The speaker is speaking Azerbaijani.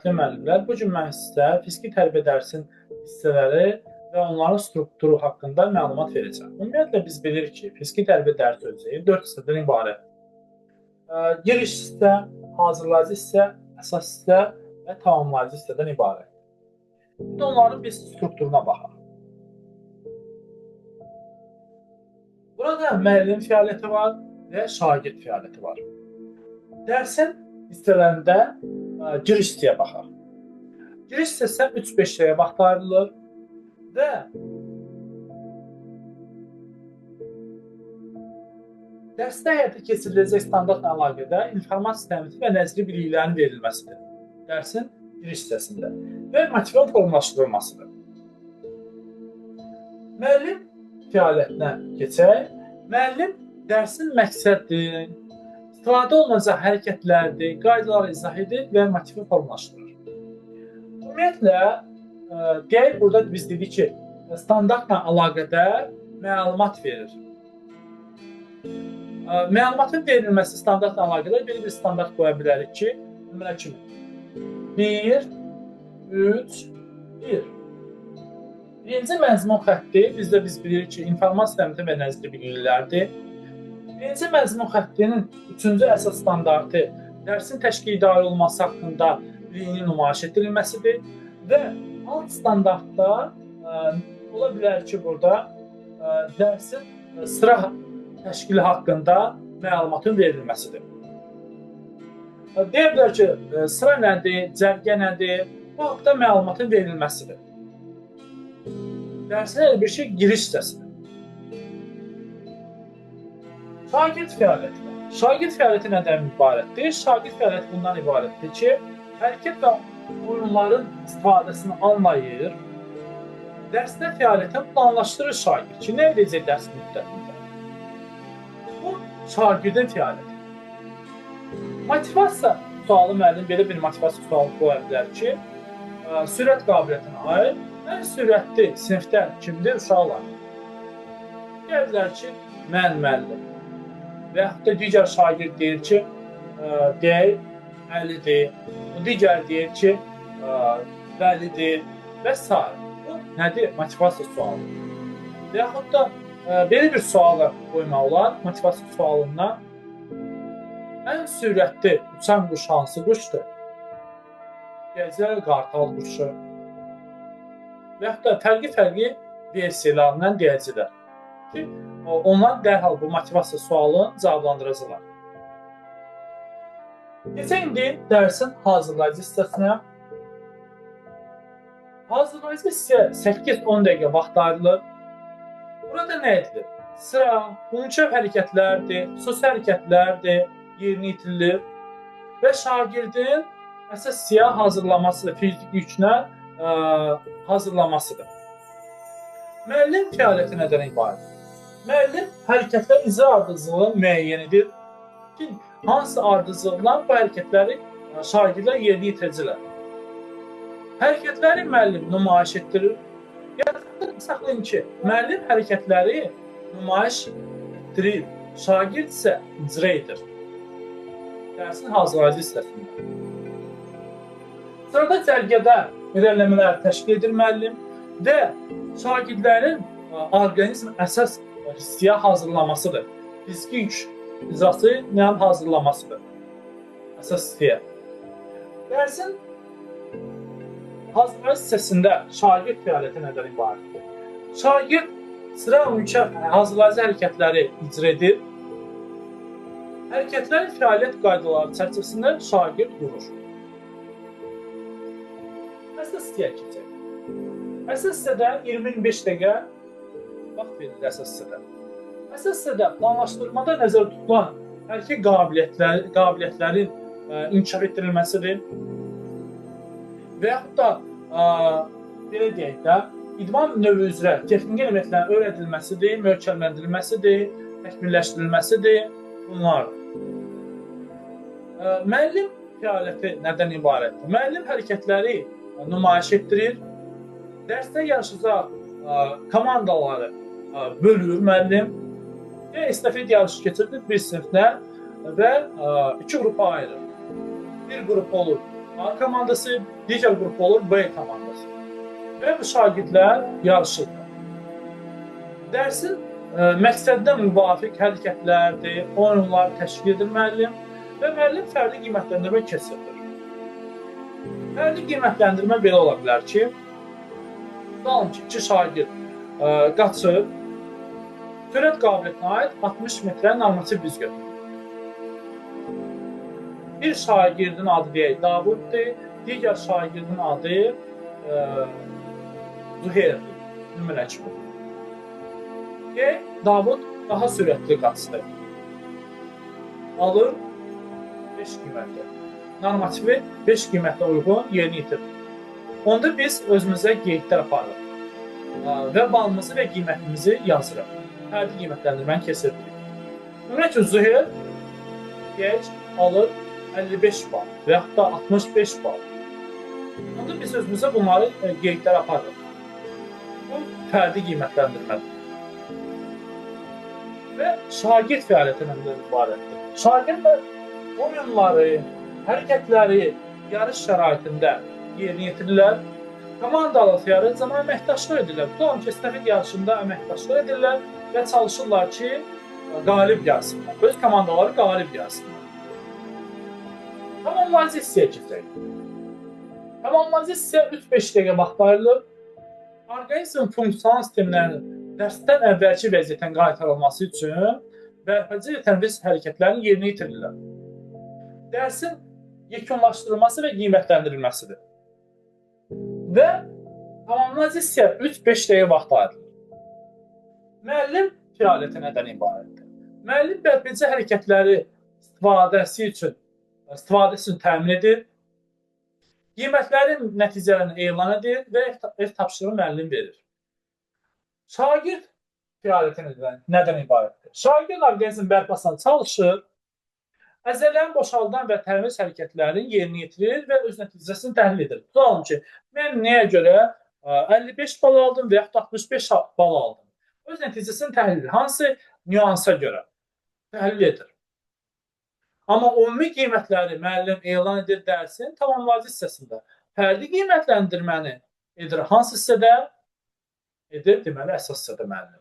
Müəllimlər, bu gün mən sizə fiziki tərbiyə dərsinin hissələri və onların strukturu haqqında məlumat verəcəm. Ümumiyyətlə biz bilirik ki, fiziki tərbiyə dərsi özü 4 hissədən ibarət. Giriş hissə, hazırlayıcı hissə, əsas hissə və tamamlayıcı hissədən ibarət. İndi onların biz strukturuna baxaq. Burada müəllim fəaliyyəti var və şagird fəaliyyəti var. Dərsin hissələrində giriş hissəyə baxaq. Giriş hissəsi 3-5 şeyə vaxt ayrılır və dərsdə həyata keçiriləcək standartla əlaqədə informasiya sistemi və nəzəri biliklərin verilməsidir. Dərsin giriş hissəsində və motivasiya formalaşdırılmasıdır. Müəllim fəaliyyətinə keçək. Müəllim dərsin məqsədi, istifadə olunacaq hərəkətlərdir, qaydaları izah edir və motivi formalaşdırır. Ümumiyyətlə, deyək, burada biz dedik ki, standartla əlaqədar məlumat verir. Məlumatın verilməsi standartla əlaqədar belə bir standart qoya bilərik ki, nümunə kimi 1, 3, 1. Birinci məzmun xətti biz bilirik ki, informasiya sistemi və nəzəri biliklərdir. Birinci məzmun xəttinin 3-cü əsas standartı dərsin təşkil idarə olunması haqqında biliyinin nümayiş etdirilməsidir və alt standartda ola bilər ki, burada dərsin sıra təşkili haqqında məlumatın verilməsidir. Deyə bilər ki, sıra nədir, cərgə nədir, bu haqda məlumatın verilməsidir. Dərsin elə bir şey giriş hissəsidir. Şagird fəaliyyəti. Şagird fəaliyyəti nədən ibarətdir? Şagird fəaliyyəti bundan ibarətdir ki, hərəkət və oyunların istifadəsini anlayır, dərsdə fəaliyyətini planlaşdırır şagird ki, nə edəcək dərs müddətində? Bu, şagirdin fəaliyyəti. Motivasiya sualı müəllim belə bir motivasiya sualı qoya bilər ki, sürət qabiliyyətinə aid ən sürətli sinifdə kimdir? Uşaqlar. Deyə bilər ki, mən müəllim. Və yaxud da digər şagird deyir ki, deyək, 50-dir. O digər deyir ki, bəlidir və s. Bu nədir? Motivasiya sualı. Və yaxud da belə bir sualı qoymaq olar. Motivasiya sualından ən sürətli uçan quş hansı quşdur? Deyəcəklər, qartal quşu. Və yaxud da fərqli versiyalarından deyəcəklər ki, onlar dərhal bu motivasiya sualını cavablandıracaqlar. Keçək indi dərsin hazırlayıcı hissəsinə. Hazırlayıcı hissə 8-10 dəqiqə vaxt ayrılır. Burada nə edilir? Sıra, mümkün hərəkətlərdir, xüsusi hərəkətlərdir, yerinə yetirilir və şagirdin əsas hissəyə hazırlamasıdır, fiziki yükünə hazırlamasıdır. Müəllim fəaliyyəti nədən ibarət? Müəllim hərəkətlər icra ardıcılığını müəyyən edir ki, hansı ardıcılıqla bu hərəkətləri şagirdlər yerinə yetirəcəklər. Hərəkətləri müəllim nümayiş etdirir. Yadda saxlayın ki, müəllim hərəkətləri nümayiş etdirir, şagird isə icra edir. Dərsin hazırlayıcı hissəsində. Sırada cərgədə irəliləmələr təşkil edir müəllim və şagirdlərin orqanizm əsas hissəyə hazırlamasıdır. Fiziki yük icrası hazırlamasıdır. Əsas hissəyə. Dərsin hazırlayıcı hissəsində şagird fəaliyyəti nədən ibarətdir? Şagird sıra mümkün hazırlayıcı hərəkətləri icra edir. Hərəkətlərin fəaliyyət qaydaları çərçivəsində şagird qurur. Əsas hissəyə keçək. Əsas hissədə 20-25 dəqiqə vaxt verilir əsas hissədə. Əsas hissədə planlaşdırmada nəzərdə tutulan hərəkət qabiliyyətlərin inkişaf etdirilməsidir. Və yaxud da, belə deyək də, idman növü üzrə texniki elementlərin öyrədilməsidir, möhkəmləndirilməsidir, təkmilləşdirilməsidir, bunlar. Müəllim fəaliyyəti nədən ibarətdir? Müəllim hərəkətləri nümayiş etdirir, dərsdə yarışacaq komandaları bölür müəllim və estafet yarışı keçirilir bir sinifdə və iki qrupa ayırır. Bir qrup olur A komandası, digər qrup olur B komandası. Və bu şagirdlər yarışırlar. Dərsin məqsədinə müvafiq hərəkətlərdir, oyunlar təşkil edir müəllim və müəllim fərdi qiymətləndirmə keçirir. Fərdi qiymətləndirmə belə ola bilər ki, tutalım ki, 2 şagird qaçır, sürət qabiliyyətinə aid 60 metrə normativ biz götürür. Bir şagirdin adı deyək Davuddur, digər şagirdin adı Zuhairdir, nümunə kimi. Davud daha sürətli qaçdı. Alır 5 qiymətli. Normativi 5 qiymətlə uyğun yerinə yetirir. Onda biz özümüzə qeydlər aparırıq və balımızı və qiymətimizi yazırıq. Fərdi qiymətləndirməni keçiririk. Ümumiyyətlə Zuhair alır 55 bal və yaxud da 65 bal. Onda biz özümüzə bunları qeydlər aparırıq. Bu fərdi qiymətləndirmədir. Və şagird fəaliyyətindən ibarətdir. Şagirdlər oyunları, hərəkətləri yarış şəraitində yerinə yetirirlər. Komandalı fəaliyyət zamanı əməkdaşlıq edirlər. Tutalım ki, estafet yarışında əməkdaşlıq edirlər və çalışırlar ki, qalib gəlsinlər. Öz komandaları qalib gəlsinlər. Tamamlayıcı hissəyə keçək. Tamamlayıcı hissəyə 3-5 dəqiqə vaxt ayrılır. Orqanizmin funksional sistemlərinin dərsdən əvvəlki vəziyyətən qaytarılması üçün bərpəcə tənviz hərəkətlərinin yerinə yetirirlər. Dərsin yekunlaşdırılması və qiymətləndirilməsidir. Və tamamlayıcı hissəyə 3-5 dəqiqə vaxt ayrılır. Müəllim fəaliyyəti nədən ibarətdir? Müəllim bərpəcə hərəkətləri istifadəsi üçün təmin edir, qiymətlərin nəticələrini elan edir və ev tapşırığı müəllim verir. Şagird fəaliyyəti nədən ibarətdir? Şagird orqanizm bərpasına çalışır, əzələlərin boşaldan və təmiz hərəkətlərin yerinə yetirir və öz nəticəsini təhlil edir. Tutalım ki, mən nəyə görə 55 bal aldım və yaxud da 65 bal aldım? Öz nəticəsini təhlil edir. Hansı nüansa görə təhlil edir. Amma ümumi qiymətləri müəllim elan edir dərsin tamamlayıcı hissəsində. Fərdi qiymətləndirməni edir hansı hissədə? Edir, deməli, əsas hissədə müəllim.